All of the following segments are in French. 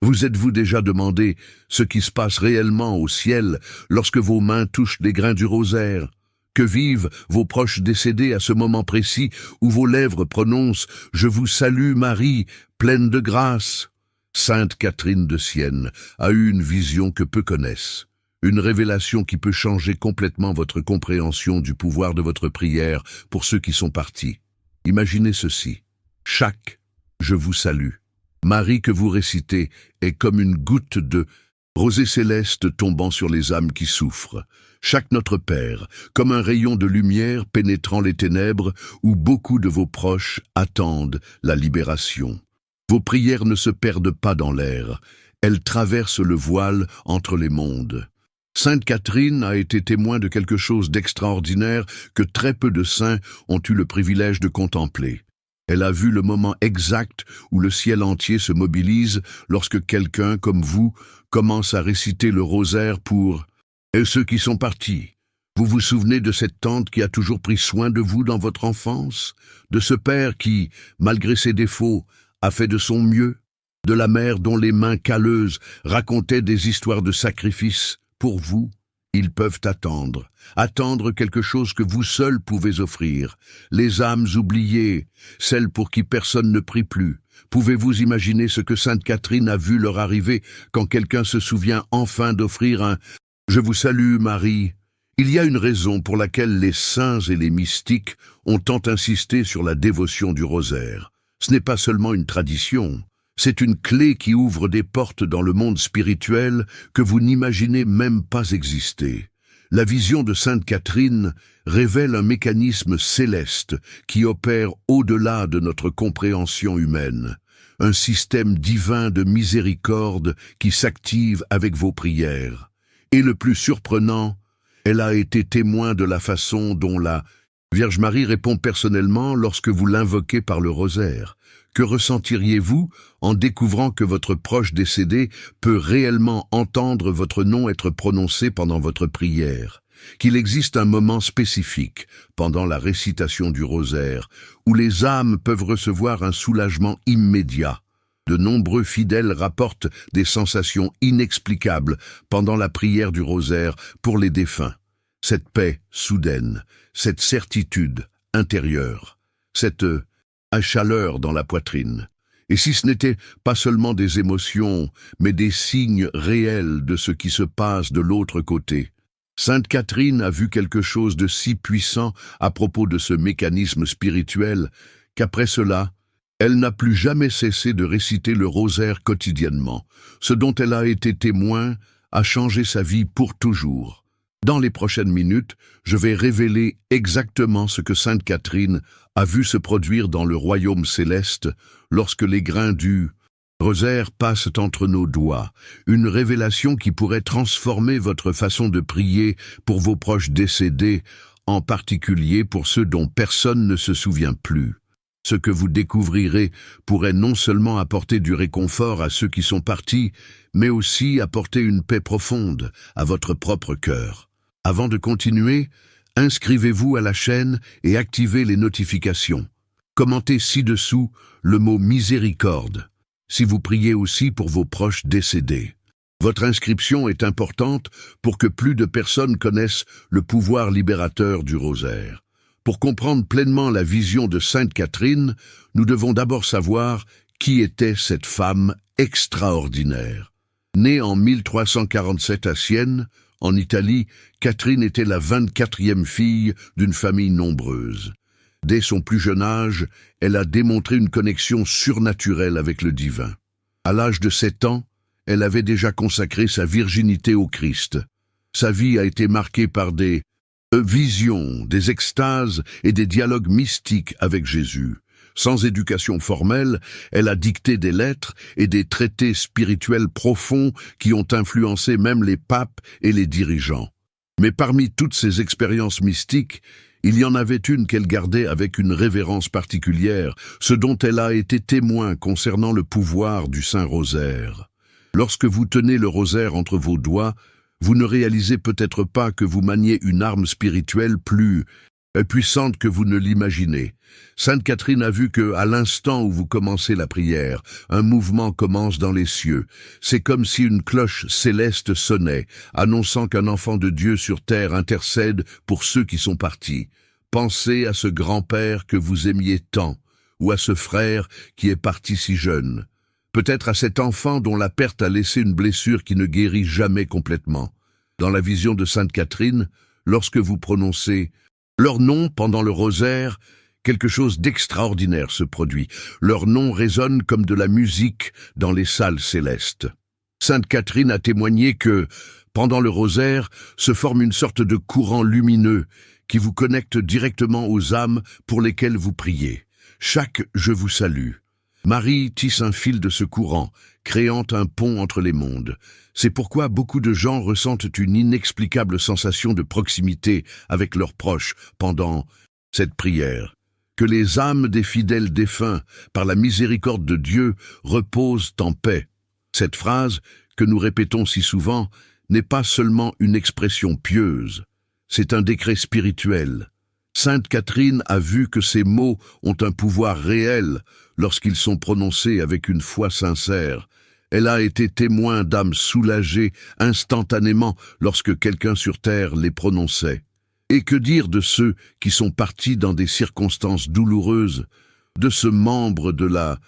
Vous êtes-vous déjà demandé ce qui se passe réellement au ciel lorsque vos mains touchent les grains du rosaire? Que vivent vos proches décédés à ce moment précis où vos lèvres prononcent « Je vous salue Marie, pleine de grâce ». Sainte Catherine de Sienne a eu une vision que peu connaissent, une révélation qui peut changer complètement votre compréhension du pouvoir de votre prière pour ceux qui sont partis. Imaginez ceci. Chaque « Je vous salue ». Marie que vous récitez est comme une goutte de rosée céleste tombant sur les âmes qui souffrent. Chaque Notre Père, comme un rayon de lumière pénétrant les ténèbres où beaucoup de vos proches attendent la libération. Vos prières ne se perdent pas dans l'air, elles traversent le voile entre les mondes. Sainte Catherine a été témoin de quelque chose d'extraordinaire que très peu de saints ont eu le privilège de contempler. Elle a vu le moment exact où le ciel entier se mobilise lorsque quelqu'un, comme vous, commence à réciter le rosaire pour « Et ceux qui sont partis ». Vous vous souvenez de cette tante qui a toujours pris soin de vous dans votre enfance? De ce père qui, malgré ses défauts, a fait de son mieux? De la mère dont les mains calleuses racontaient des histoires de sacrifice pour vous? Ils peuvent attendre quelque chose que vous seuls pouvez offrir. Les âmes oubliées, celles pour qui personne ne prie plus. Pouvez-vous imaginer ce que Sainte Catherine a vu leur arriver quand quelqu'un se souvient enfin d'offrir un « Je vous salue Marie ». Il y a une raison pour laquelle les saints et les mystiques ont tant insisté sur la dévotion du rosaire. Ce n'est pas seulement une tradition. C'est une clé qui ouvre des portes dans le monde spirituel que vous n'imaginez même pas exister. La vision de Sainte Catherine révèle un mécanisme céleste qui opère au-delà de notre compréhension humaine. Un système divin de miséricorde qui s'active avec vos prières. Et le plus surprenant, elle a été témoin de la façon dont la Vierge Marie répond personnellement lorsque vous l'invoquez par le rosaire. Que ressentiriez-vous en découvrant que votre proche décédé peut réellement entendre votre nom être prononcé pendant votre prière? Qu'il existe un moment spécifique, pendant la récitation du rosaire, où les âmes peuvent recevoir un soulagement immédiat. De nombreux fidèles rapportent des sensations inexplicables pendant la prière du rosaire pour les défunts. Cette paix soudaine, cette certitude intérieure, cette chaleur dans la poitrine. Et si ce n'était pas seulement des émotions, mais des signes réels de ce qui se passe de l'autre côté. Sainte Catherine a vu quelque chose de si puissant à propos de ce mécanisme spirituel qu'après cela, elle n'a plus jamais cessé de réciter le rosaire quotidiennement. Ce dont elle a été témoin a changé sa vie pour toujours. Dans les prochaines minutes, je vais révéler exactement ce que Sainte Catherine a vu se produire dans le royaume céleste lorsque les grains du rosaire passent entre nos doigts, une révélation qui pourrait transformer votre façon de prier pour vos proches décédés, en particulier pour ceux dont personne ne se souvient plus. Ce que vous découvrirez pourrait non seulement apporter du réconfort à ceux qui sont partis, mais aussi apporter une paix profonde à votre propre cœur. Avant de continuer, inscrivez-vous à la chaîne et activez les notifications. Commentez ci-dessous le mot « miséricorde » si vous priez aussi pour vos proches décédés. Votre inscription est importante pour que plus de personnes connaissent le pouvoir libérateur du rosaire. Pour comprendre pleinement la vision de Sainte Catherine, nous devons d'abord savoir qui était cette femme extraordinaire. Née en 1347 à Sienne, en Italie, Catherine était la 24e fille d'une famille nombreuse. Dès son plus jeune âge, elle a démontré une connexion surnaturelle avec le divin. À l'âge de 7 ans, elle avait déjà consacré sa virginité au Christ. Sa vie a été marquée par des visions, des extases et des dialogues mystiques avec Jésus. Sans éducation formelle, elle a dicté des lettres et des traités spirituels profonds qui ont influencé même les papes et les dirigeants. Mais parmi toutes ces expériences mystiques, il y en avait une qu'elle gardait avec une révérence particulière, ce dont elle a été témoin concernant le pouvoir du Saint-Rosaire. Lorsque vous tenez le rosaire entre vos doigts, vous ne réalisez peut-être pas que vous maniez une arme spirituelle plus est puissante que vous ne l'imaginez. Sainte Catherine a vu que, à l'instant où vous commencez la prière, un mouvement commence dans les cieux. C'est comme si une cloche céleste sonnait, annonçant qu'un enfant de Dieu sur terre intercède pour ceux qui sont partis. Pensez à ce grand-père que vous aimiez tant, ou à ce frère qui est parti si jeune. Peut-être à cet enfant dont la perte a laissé une blessure qui ne guérit jamais complètement. Dans la vision de Sainte Catherine, lorsque vous prononcez leur nom pendant le rosaire, quelque chose d'extraordinaire se produit. Leur nom résonne comme de la musique dans les salles célestes. Sainte Catherine a témoigné que, pendant le rosaire, se forme une sorte de courant lumineux qui vous connecte directement aux âmes pour lesquelles vous priez. Chaque « Je vous salue ». Marie tisse un fil de ce courant, créant un pont entre les mondes. C'est pourquoi beaucoup de gens ressentent une inexplicable sensation de proximité avec leurs proches pendant cette prière. Que les âmes des fidèles défunts, par la miséricorde de Dieu, reposent en paix. Cette phrase, que nous répétons si souvent, n'est pas seulement une expression pieuse, c'est un décret spirituel. Sainte Catherine a vu que ces mots ont un pouvoir réel lorsqu'ils sont prononcés avec une foi sincère. Elle a été témoin d'âmes soulagées instantanément lorsque quelqu'un sur terre les prononçait. Et que dire de ceux qui sont partis dans des circonstances douloureuses, de ce membre de la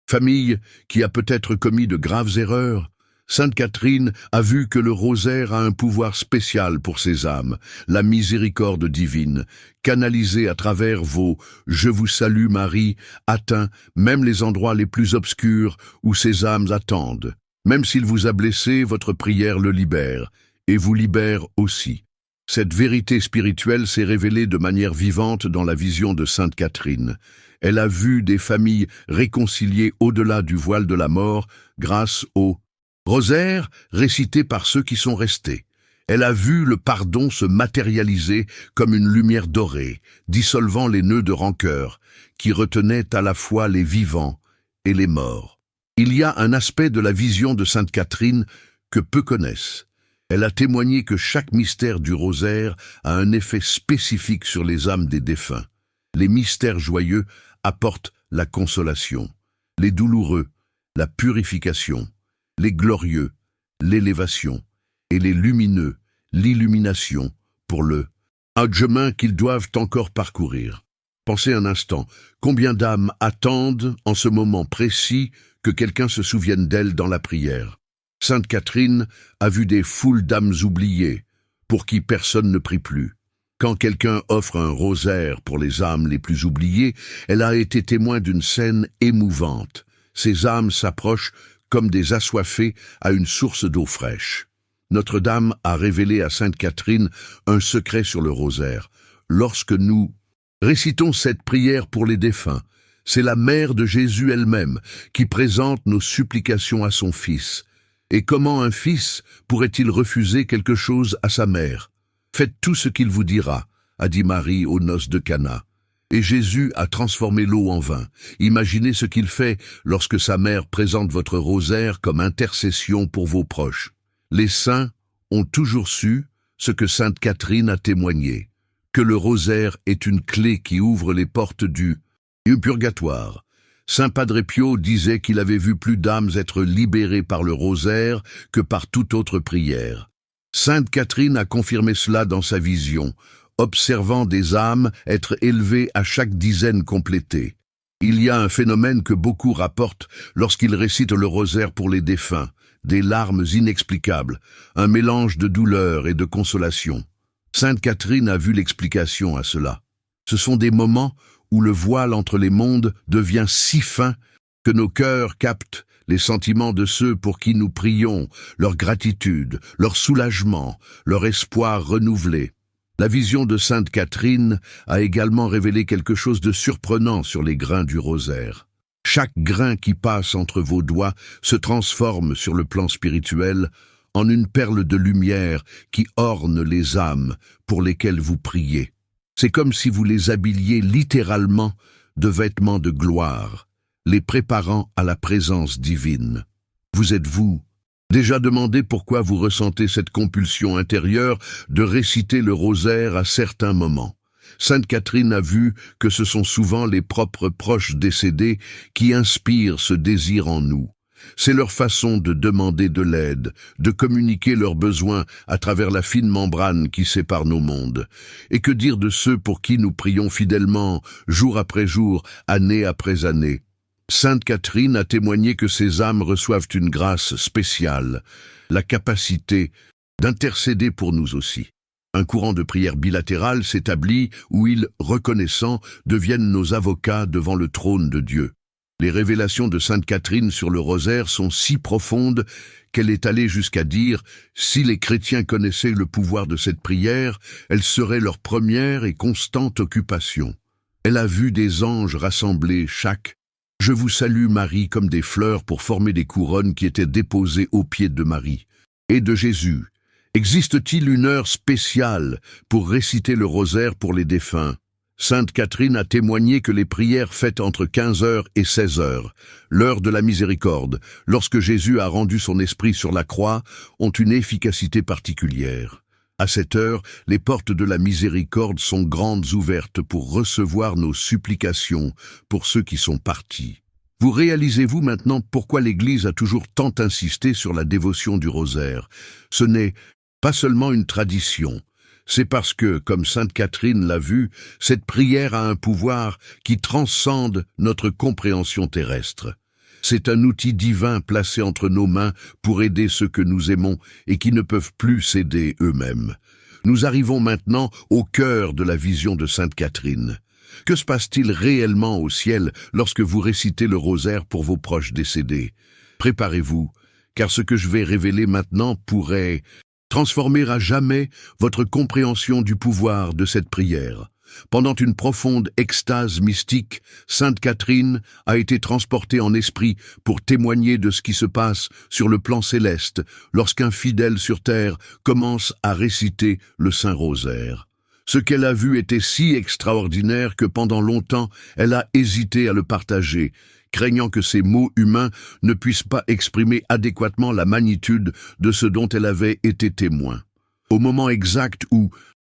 famille qui a peut-être commis de graves erreurs? Sainte Catherine a vu que le rosaire a un pouvoir spécial pour ces âmes, la miséricorde divine, canalisée à travers vos « Je vous salue Marie » atteint même les endroits les plus obscurs où ces âmes attendent. Même s'il vous a blessé, votre prière le libère, et vous libère aussi. Cette vérité spirituelle s'est révélée de manière vivante dans la vision de Sainte Catherine. Elle a vu des familles réconciliées au-delà du voile de la mort grâce au rosaire récité par ceux qui sont restés. Elle a vu le pardon se matérialiser comme une lumière dorée, dissolvant les nœuds de rancœur, qui retenaient à la fois les vivants et les morts. Il y a un aspect de la vision de Sainte Catherine que peu connaissent. Elle a témoigné que chaque mystère du rosaire a un effet spécifique sur les âmes des défunts. Les mystères joyeux apportent la consolation, les douloureux, la purification, les glorieux, l'élévation, et les lumineux, l'illumination, pour le chemin qu'ils doivent encore parcourir. Pensez un instant, combien d'âmes attendent en ce moment précis que quelqu'un se souvienne d'elles dans la prière. Sainte Catherine a vu des foules d'âmes oubliées, pour qui personne ne prie plus. Quand quelqu'un offre un rosaire pour les âmes les plus oubliées, elle a été témoin d'une scène émouvante. Ces âmes s'approchent comme des assoiffés à une source d'eau fraîche. Notre-Dame a révélé à Sainte Catherine un secret sur le rosaire. Lorsque nous récitons cette prière pour les défunts, c'est la mère de Jésus elle-même qui présente nos supplications à son Fils. Et comment un fils pourrait-il refuser quelque chose à sa mère? Faites tout ce qu'il vous dira, a dit Marie aux noces de Cana. Et Jésus a transformé l'eau en vin. Imaginez ce qu'il fait lorsque sa mère présente votre rosaire comme intercession pour vos proches. Les saints ont toujours su ce que Sainte Catherine a témoigné, que le rosaire est une clé qui ouvre les portes du purgatoire. Saint Padre Pio disait qu'il avait vu plus d'âmes être libérées par le rosaire que par toute autre prière. Sainte Catherine a confirmé cela dans sa vision, observant des âmes être élevées à chaque dizaine complétée. Il y a un phénomène que beaucoup rapportent lorsqu'ils récitent le rosaire pour les défunts, des larmes inexplicables, un mélange de douleur et de consolation. Sainte Catherine a vu l'explication à cela. Ce sont des moments où le voile entre les mondes devient si fin que nos cœurs captent les sentiments de ceux pour qui nous prions, leur gratitude, leur soulagement, leur espoir renouvelé. La vision de Sainte Catherine a également révélé quelque chose de surprenant sur les grains du rosaire. Chaque grain qui passe entre vos doigts se transforme sur le plan spirituel en une perle de lumière qui orne les âmes pour lesquelles vous priez. C'est comme si vous les habilliez littéralement de vêtements de gloire, les préparant à la présence divine. Vous êtes-vous déjà demandé pourquoi vous ressentez cette compulsion intérieure de réciter le rosaire à certains moments? Sainte Catherine a vu que ce sont souvent les propres proches décédés qui inspirent ce désir en nous. C'est leur façon de demander de l'aide, de communiquer leurs besoins à travers la fine membrane qui sépare nos mondes. Et que dire de ceux pour qui nous prions fidèlement, jour après jour, année après année? Sainte Catherine a témoigné que ces âmes reçoivent une grâce spéciale, la capacité d'intercéder pour nous aussi. Un courant de prière bilatérale s'établit où ils, reconnaissants, deviennent nos avocats devant le trône de Dieu. Les révélations de Sainte Catherine sur le rosaire sont si profondes qu'elle est allée jusqu'à dire « Si les chrétiens connaissaient le pouvoir de cette prière, elle serait leur première et constante occupation. » Elle a vu des anges rassembler chaque « Je vous salue Marie » comme des fleurs pour former des couronnes qui étaient déposées aux pieds de Marie. Et de Jésus. Existe-t-il une heure spéciale pour réciter le rosaire pour les défunts? Sainte Catherine a témoigné que les prières faites entre 15 heures et 16 heures, l'heure de la miséricorde, lorsque Jésus a rendu son esprit sur la croix, ont une efficacité particulière. À cette heure, les portes de la miséricorde sont grandes ouvertes pour recevoir nos supplications pour ceux qui sont partis. Vous réalisez-vous maintenant pourquoi l'Église a toujours tant insisté sur la dévotion du rosaire? Ce n'est pas seulement une tradition. C'est parce que, comme Sainte Catherine l'a vu, cette prière a un pouvoir qui transcende notre compréhension terrestre. C'est un outil divin placé entre nos mains pour aider ceux que nous aimons et qui ne peuvent plus s'aider eux-mêmes. Nous arrivons maintenant au cœur de la vision de Sainte Catherine. Que se passe-t-il réellement au ciel lorsque vous récitez le rosaire pour vos proches décédés? Préparez-vous, car ce que je vais révéler maintenant pourrait transformer à jamais votre compréhension du pouvoir de cette prière. Pendant une profonde extase mystique, Sainte Catherine a été transportée en esprit pour témoigner de ce qui se passe sur le plan céleste lorsqu'un fidèle sur terre commence à réciter le Saint-Rosaire. Ce qu'elle a vu était si extraordinaire que pendant longtemps, elle a hésité à le partager, craignant que ces mots humains ne puissent pas exprimer adéquatement la magnitude de ce dont elle avait été témoin. Au moment exact où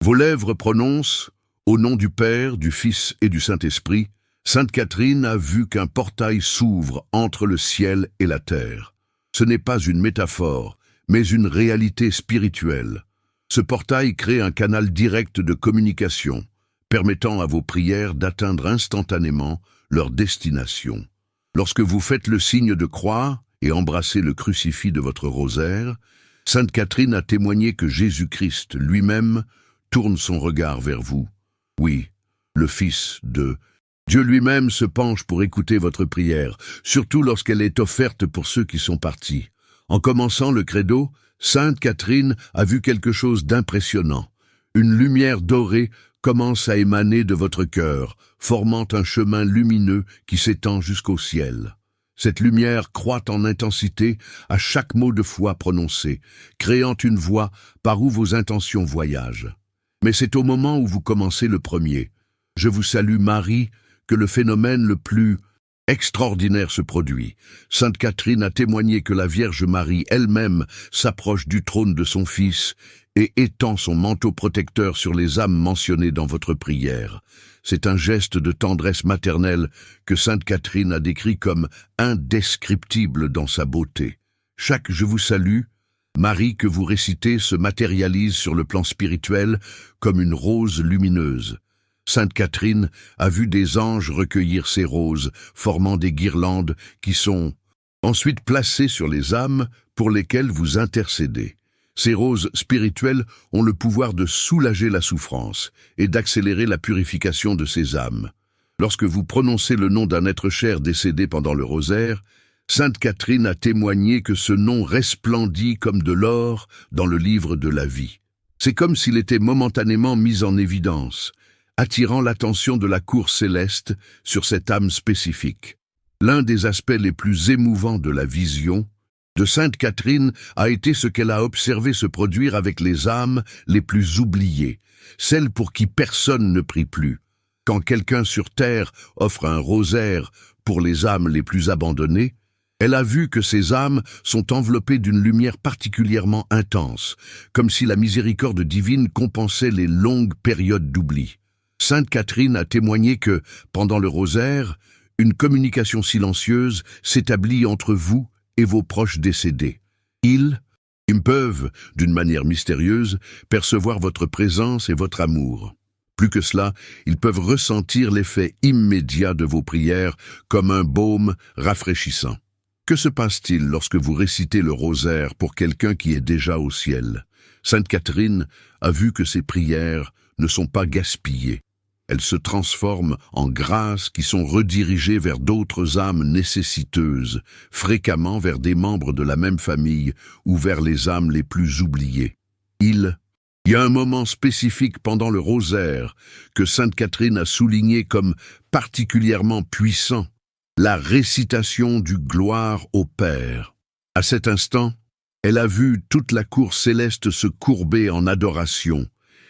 vos lèvres prononcent « Au nom du Père, du Fils et du Saint-Esprit », Sainte Catherine a vu qu'un portail s'ouvre entre le ciel et la terre. Ce n'est pas une métaphore, mais une réalité spirituelle. Ce portail crée un canal direct de communication, permettant à vos prières d'atteindre instantanément leur destination. Lorsque vous faites le signe de croix et embrassez le crucifix de votre rosaire, Sainte Catherine a témoigné que Jésus-Christ lui-même tourne son regard vers vous. Oui, le Fils de Dieu lui-même se penche pour écouter votre prière, surtout lorsqu'elle est offerte pour ceux qui sont partis. En commençant le credo, Sainte Catherine a vu quelque chose d'impressionnant. Une lumière dorée commence à émaner de votre cœur, formant un chemin lumineux qui s'étend jusqu'au ciel. Cette lumière croît en intensité à chaque mot de foi prononcé, créant une voie par où vos intentions voyagent. Mais c'est au moment où vous commencez le premier. Je vous salue Marie, que le phénomène le plus extraordinaire se produit. Sainte Catherine a témoigné que la Vierge Marie elle-même s'approche du trône de son Fils et étend son manteau protecteur sur les âmes mentionnées dans votre prière. C'est un geste de tendresse maternelle que Sainte Catherine a décrit comme indescriptible dans sa beauté. Chaque « Je vous salue » Marie que vous récitez se matérialise sur le plan spirituel comme une rose lumineuse. Sainte Catherine a vu des anges recueillir ces roses, formant des guirlandes qui sont ensuite placées sur les âmes pour lesquelles vous intercédez. Ces roses spirituelles ont le pouvoir de soulager la souffrance et d'accélérer la purification de ces âmes. Lorsque vous prononcez le nom d'un être cher décédé pendant le rosaire, Sainte Catherine a témoigné que ce nom resplendit comme de l'or dans le livre de la vie. C'est comme s'il était momentanément mis en évidence, attirant l'attention de la cour céleste sur cette âme spécifique. L'un des aspects les plus émouvants de la vision de Sainte Catherine a été ce qu'elle a observé se produire avec les âmes les plus oubliées, celles pour qui personne ne prie plus. Quand quelqu'un sur terre offre un rosaire pour les âmes les plus abandonnées, elle a vu que ces âmes sont enveloppées d'une lumière particulièrement intense, comme si la miséricorde divine compensait les longues périodes d'oubli. Sainte Catherine a témoigné que, pendant le rosaire, une communication silencieuse s'établit entre vous et vos proches décédés. Ils peuvent, d'une manière mystérieuse, percevoir votre présence et votre amour. Plus que cela, ils peuvent ressentir l'effet immédiat de vos prières comme un baume rafraîchissant. Que se passe-t-il lorsque vous récitez le rosaire pour quelqu'un qui est déjà au ciel? Sainte Catherine a vu que ces prières ne sont pas gaspillées. Elles se transforment en grâces qui sont redirigées vers d'autres âmes nécessiteuses, fréquemment vers des membres de la même famille ou vers les âmes les plus oubliées. Il y a un moment spécifique pendant le rosaire que Sainte Catherine a souligné comme particulièrement puissant, la récitation du Gloire au Père. À cet instant, elle a vu toute la cour céleste se courber en adoration,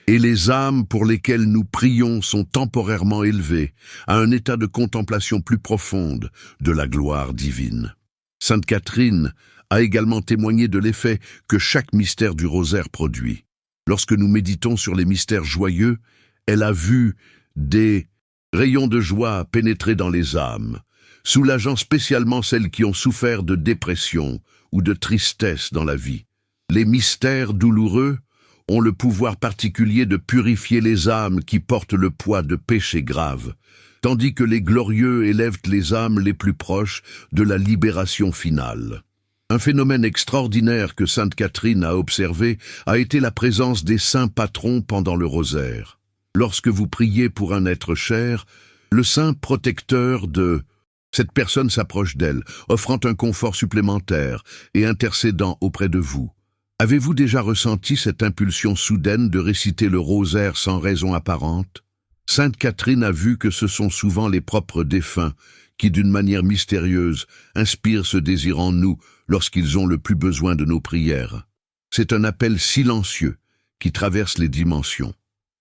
et les âmes pour lesquelles nous prions sont temporairement élevées à un état de contemplation plus profonde de la gloire divine. Sainte Catherine a également témoigné de l'effet que chaque mystère du rosaire produit. Lorsque nous méditons sur les mystères joyeux, elle a vu des rayons de joie pénétrer dans les âmes, soulageant spécialement celles qui ont souffert de dépression ou de tristesse dans la vie. Les mystères douloureux ont le pouvoir particulier de purifier les âmes qui portent le poids de péchés graves, tandis que les glorieux élèvent les âmes les plus proches de la libération finale. Un phénomène extraordinaire que Sainte Catherine a observé a été la présence des saints patrons pendant le rosaire. Lorsque vous priez pour un être cher, le saint protecteur de cette personne s'approche d'elle, offrant un confort supplémentaire et intercédant auprès de vous. Avez-vous déjà ressenti cette impulsion soudaine de réciter le rosaire sans raison apparente? Sainte Catherine a vu que ce sont souvent les propres défunts qui, d'une manière mystérieuse, inspirent ce désir en nous lorsqu'ils ont le plus besoin de nos prières. C'est un appel silencieux qui traverse les dimensions.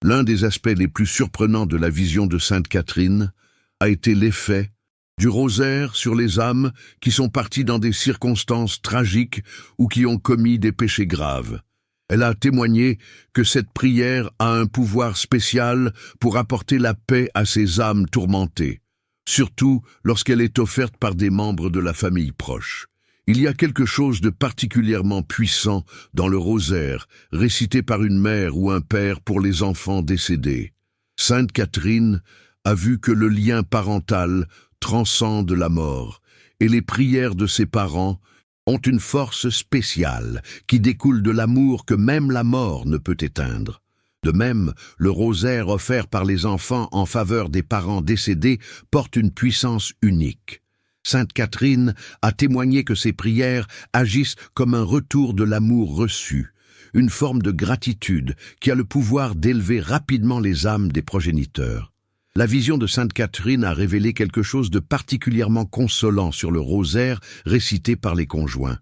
L'un des aspects les plus surprenants de la vision de Sainte Catherine a été l'effet du rosaire sur les âmes qui sont parties dans des circonstances tragiques ou qui ont commis des péchés graves. Elle a témoigné que cette prière a un pouvoir spécial pour apporter la paix à ces âmes tourmentées, surtout lorsqu'elle est offerte par des membres de la famille proche. Il y a quelque chose de particulièrement puissant dans le rosaire, récité par une mère ou un père pour les enfants décédés. Sainte Catherine a vu que le lien parental transcende la mort, et les prières de ses parents ont une force spéciale qui découle de l'amour que même la mort ne peut éteindre. De même, le rosaire offert par les enfants en faveur des parents décédés porte une puissance unique. Sainte Catherine a témoigné que ces prières agissent comme un retour de l'amour reçu, une forme de gratitude qui a le pouvoir d'élever rapidement les âmes des progéniteurs. La vision de Sainte Catherine a révélé quelque chose de particulièrement consolant sur le rosaire récité par les conjoints.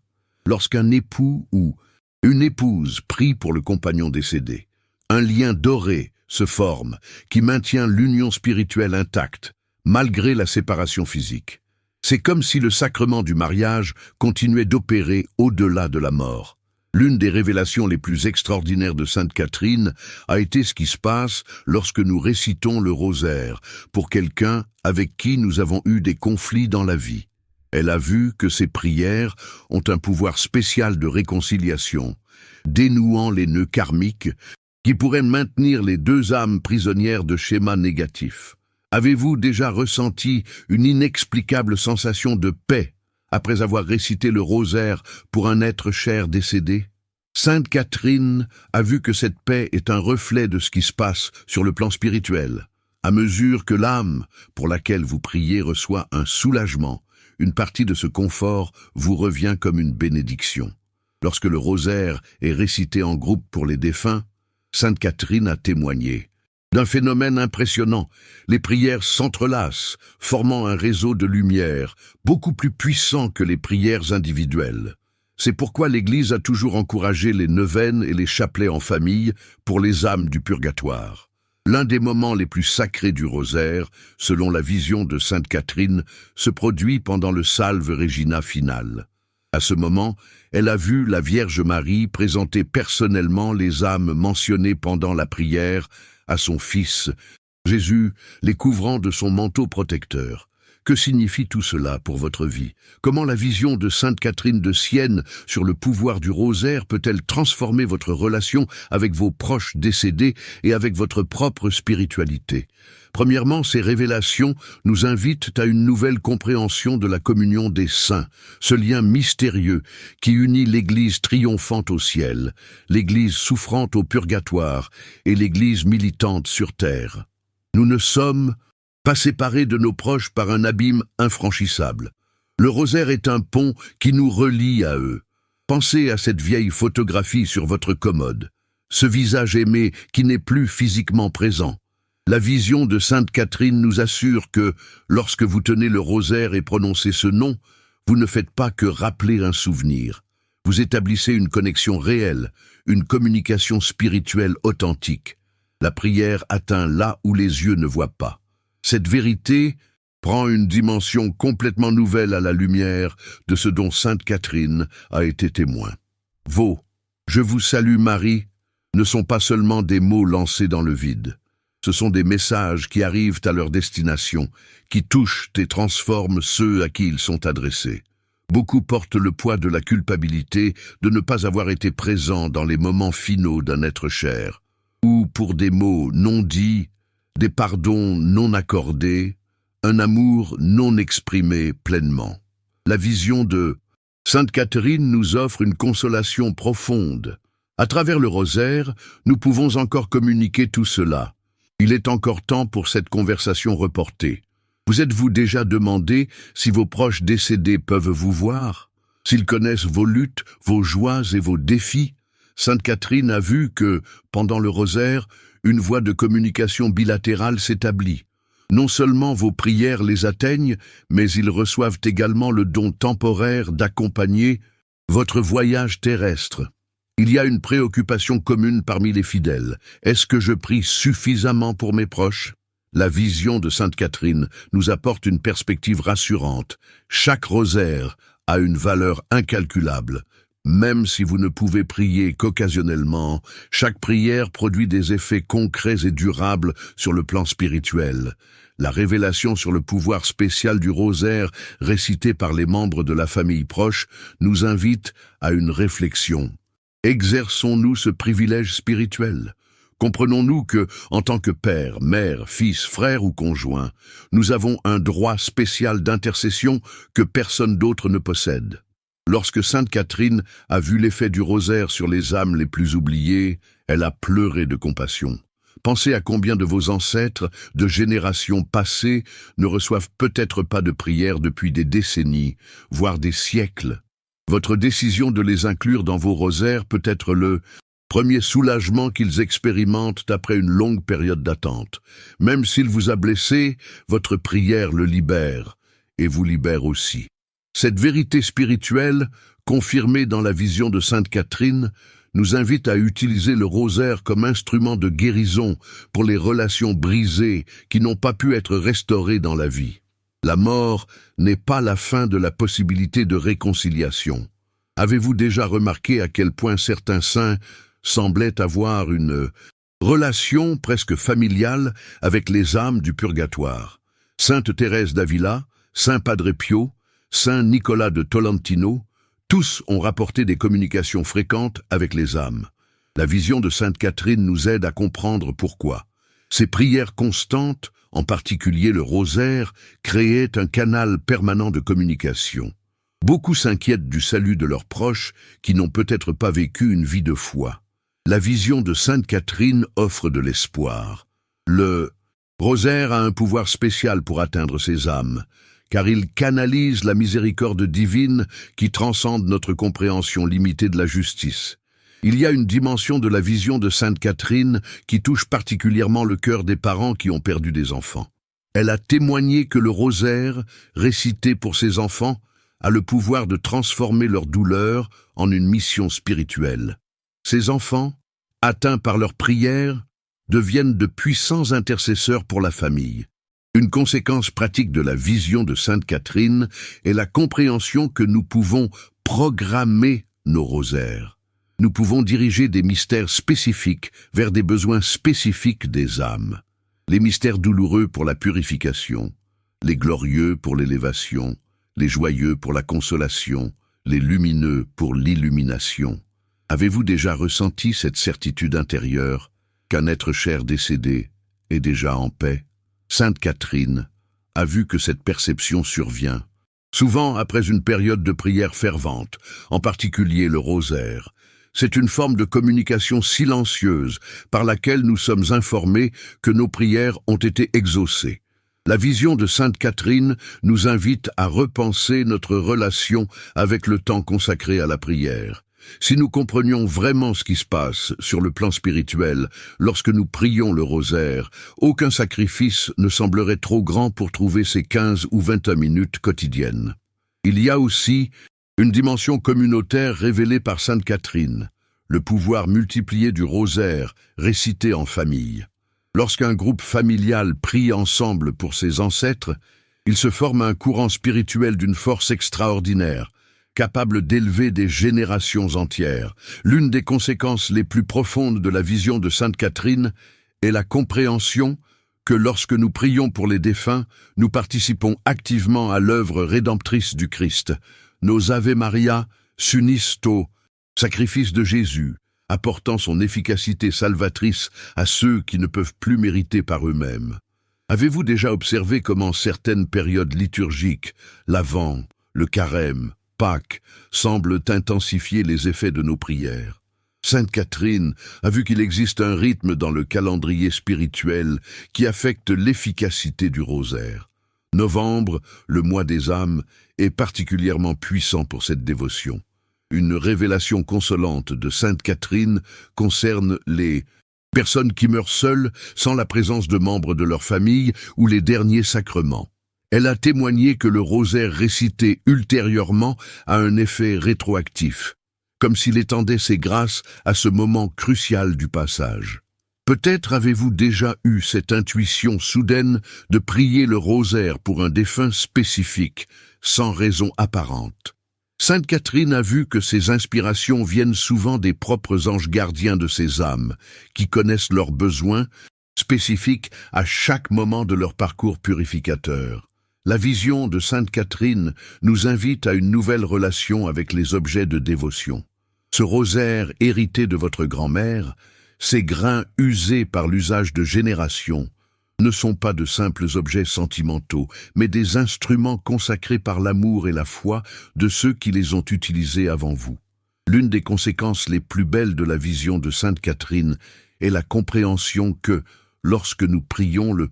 Lorsqu'un époux ou une épouse prie pour le compagnon décédé, un lien doré se forme qui maintient l'union spirituelle intacte, malgré la séparation physique. C'est comme si le sacrement du mariage continuait d'opérer au-delà de la mort. L'une des révélations les plus extraordinaires de Sainte Catherine a été ce qui se passe lorsque nous récitons le rosaire pour quelqu'un avec qui nous avons eu des conflits dans la vie. Elle a vu que ces prières ont un pouvoir spécial de réconciliation, dénouant les nœuds karmiques qui pourraient maintenir les deux âmes prisonnières de schémas négatifs. Avez-vous déjà ressenti une inexplicable sensation de paix après avoir récité le rosaire pour un être cher décédé? Sainte Catherine a vu que cette paix est un reflet de ce qui se passe sur le plan spirituel. À mesure que l'âme pour laquelle vous priez reçoit un soulagement, une partie de ce confort vous revient comme une bénédiction. Lorsque le rosaire est récité en groupe pour les défunts, Sainte Catherine a témoigné d'un phénomène impressionnant. Les prières s'entrelacent, formant un réseau de lumière, beaucoup plus puissant que les prières individuelles. C'est pourquoi l'Église a toujours encouragé les neuvaines et les chapelets en famille pour les âmes du purgatoire. L'un des moments les plus sacrés du rosaire, selon la vision de Sainte Catherine, se produit pendant le Salve Regina final. À ce moment, elle a vu la Vierge Marie présenter personnellement les âmes mentionnées pendant la prière à son Fils, Jésus les couvrant de son manteau protecteur. Que signifie tout cela pour votre vie? Comment la vision de Sainte Catherine de Sienne sur le pouvoir du rosaire peut-elle transformer votre relation avec vos proches décédés et avec votre propre spiritualité? Premièrement, ces révélations nous invitent à une nouvelle compréhension de la communion des saints, ce lien mystérieux qui unit l'Église triomphante au ciel, l'Église souffrante au purgatoire et l'Église militante sur terre. Nous ne sommes pas séparés de nos proches par un abîme infranchissable. Le rosaire est un pont qui nous relie à eux. Pensez à cette vieille photographie sur votre commode, ce visage aimé qui n'est plus physiquement présent. La vision de Sainte Catherine nous assure que, lorsque vous tenez le rosaire et prononcez ce nom, vous ne faites pas que rappeler un souvenir. Vous établissez une connexion réelle, une communication spirituelle authentique. La prière atteint là où les yeux ne voient pas. Cette vérité prend une dimension complètement nouvelle à la lumière de ce dont Sainte Catherine a été témoin. Vos « Je vous salue Marie » ne sont pas seulement des mots lancés dans le vide. Ce sont des messages qui arrivent à leur destination, qui touchent et transforment ceux à qui ils sont adressés. Beaucoup portent le poids de la culpabilité de ne pas avoir été présents dans les moments finaux d'un être cher, ou pour des mots non dits, des pardons non accordés, un amour non exprimé pleinement. La vision de Sainte Catherine nous offre une consolation profonde. À travers le rosaire, nous pouvons encore communiquer tout cela. Il est encore temps pour cette conversation reportée. Vous êtes-vous déjà demandé si vos proches décédés peuvent vous voir? S'ils connaissent vos luttes, vos joies et vos défis? Sainte Catherine a vu que, pendant le rosaire, une voie de communication bilatérale s'établit. Non seulement vos prières les atteignent, mais ils reçoivent également le don temporaire d'accompagner votre voyage terrestre. Il y a une préoccupation commune parmi les fidèles. Est-ce que je prie suffisamment pour mes proches? La vision de Sainte Catherine nous apporte une perspective rassurante. Chaque rosaire a une valeur incalculable. Même si vous ne pouvez prier qu'occasionnellement, chaque prière produit des effets concrets et durables sur le plan spirituel. La révélation sur le pouvoir spécial du rosaire, récité par les membres de la famille proche, nous invite à une réflexion. Exerçons-nous ce privilège spirituel? Comprenons-nous que, en tant que père, mère, fils, frère ou conjoint, nous avons un droit spécial d'intercession que personne d'autre ne possède? Lorsque Sainte Catherine a vu l'effet du rosaire sur les âmes les plus oubliées, elle a pleuré de compassion. Pensez à combien de vos ancêtres, de générations passées, ne reçoivent peut-être pas de prière depuis des décennies, voire des siècles. Votre décision de les inclure dans vos rosaires peut être le premier soulagement qu'ils expérimentent après une longue période d'attente. Même s'il vous a blessé, votre prière le libère, et vous libère aussi. Cette vérité spirituelle, confirmée dans la vision de Sainte Catherine, nous invite à utiliser le rosaire comme instrument de guérison pour les relations brisées qui n'ont pas pu être restaurées dans la vie. La mort n'est pas la fin de la possibilité de réconciliation. Avez-vous déjà remarqué à quel point certains saints semblaient avoir une relation presque familiale avec les âmes du purgatoire? Sainte Thérèse d'Avila, Saint Padre Pio, Saint Nicolas de Tolentino, tous ont rapporté des communications fréquentes avec les âmes. La vision de Sainte Catherine nous aide à comprendre pourquoi. Ces prières constantes, en particulier le rosaire, créaient un canal permanent de communication. Beaucoup s'inquiètent du salut de leurs proches qui n'ont peut-être pas vécu une vie de foi. La vision de Sainte Catherine offre de l'espoir. Le rosaire a un pouvoir spécial pour atteindre ces âmes, car il canalise la miséricorde divine qui transcende notre compréhension limitée de la justice. Il y a une dimension de la vision de Sainte Catherine qui touche particulièrement le cœur des parents qui ont perdu des enfants. Elle a témoigné que le rosaire, récité pour ses enfants, a le pouvoir de transformer leur douleur en une mission spirituelle. Ces enfants, atteints par leurs prières, deviennent de puissants intercesseurs pour la famille. Une conséquence pratique de la vision de Sainte Catherine est la compréhension que nous pouvons programmer nos rosaires. Nous pouvons diriger des mystères spécifiques vers des besoins spécifiques des âmes. les mystères douloureux pour la purification, les glorieux pour l'élévation, les joyeux pour la consolation, les lumineux pour l'illumination. Avez-vous déjà ressenti cette certitude intérieure qu'un être cher décédé est déjà en paix? Sainte Catherine a vu que cette perception survient, souvent après une période de prière fervente, en particulier le rosaire. C'est une forme de communication silencieuse par laquelle nous sommes informés que nos prières ont été exaucées. La vision de Sainte Catherine nous invite à repenser notre relation avec le temps consacré à la prière. Si nous comprenions vraiment ce qui se passe sur le plan spirituel lorsque nous prions le rosaire, aucun sacrifice ne semblerait trop grand pour trouver ces 15 ou 21 minutes quotidiennes. Il y a aussi une dimension communautaire révélée par Sainte Catherine, le pouvoir multiplié du rosaire récité en famille. Lorsqu'un groupe familial prie ensemble pour ses ancêtres, il se forme un courant spirituel d'une force extraordinaire, capable d'élever des générations entières. L'une des conséquences les plus profondes de la vision de Sainte Catherine est la compréhension que lorsque nous prions pour les défunts, nous participons activement à l'œuvre rédemptrice du Christ. Nos Ave Maria s'unissent au sacrifice de Jésus, apportant son efficacité salvatrice à ceux qui ne peuvent plus mériter par eux-mêmes. Avez-vous déjà observé comment certaines périodes liturgiques, l'Avent, le Carême, Pâques, semblent intensifier les effets de nos prières? Sainte Catherine a vu qu'il existe un rythme dans le calendrier spirituel qui affecte l'efficacité du rosaire. Novembre, le mois des âmes, est particulièrement puissant pour cette dévotion. Une révélation consolante de Sainte Catherine concerne les personnes qui meurent seules sans la présence de membres de leur famille ou les derniers sacrements. Elle a témoigné que le rosaire récité ultérieurement a un effet rétroactif, comme s'il étendait ses grâces à ce moment crucial du passage. Peut-être avez-vous déjà eu cette intuition soudaine de prier le rosaire pour un défunt spécifique, sans raison apparente. Sainte Catherine a vu que ces inspirations viennent souvent des propres anges gardiens de ces âmes, qui connaissent leurs besoins spécifiques à chaque moment de leur parcours purificateur. La vision de Sainte Catherine nous invite à une nouvelle relation avec les objets de dévotion. Ce rosaire hérité de votre grand-mère, ces grains usés par l'usage de générations, ne sont pas de simples objets sentimentaux, mais des instruments consacrés par l'amour et la foi de ceux qui les ont utilisés avant vous. L'une des conséquences les plus belles de la vision de Sainte Catherine est la compréhension que, lorsque nous prions le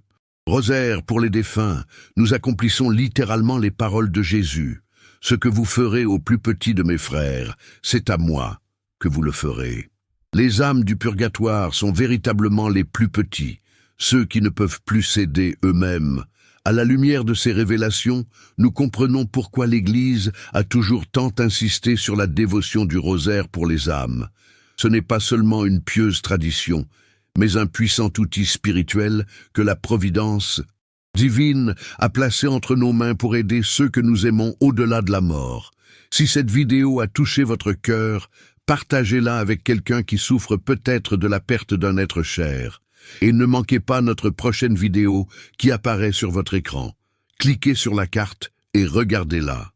rosaire pour les défunts, nous accomplissons littéralement les paroles de Jésus. Ce que vous ferez au plus petit de mes frères, c'est à moi que vous le ferez. Les âmes du purgatoire sont véritablement les plus petits, ceux qui ne peuvent plus s'aider eux-mêmes. À la lumière de ces révélations, nous comprenons pourquoi l'Église a toujours tant insisté sur la dévotion du rosaire pour les âmes. Ce n'est pas seulement une pieuse tradition, mais un puissant outil spirituel que la providence divine a placé entre nos mains pour aider ceux que nous aimons au-delà de la mort. Si cette vidéo a touché votre cœur, partagez-la avec quelqu'un qui souffre peut-être de la perte d'un être cher. Et ne manquez pas notre prochaine vidéo qui apparaît sur votre écran. Cliquez sur la carte et regardez-la.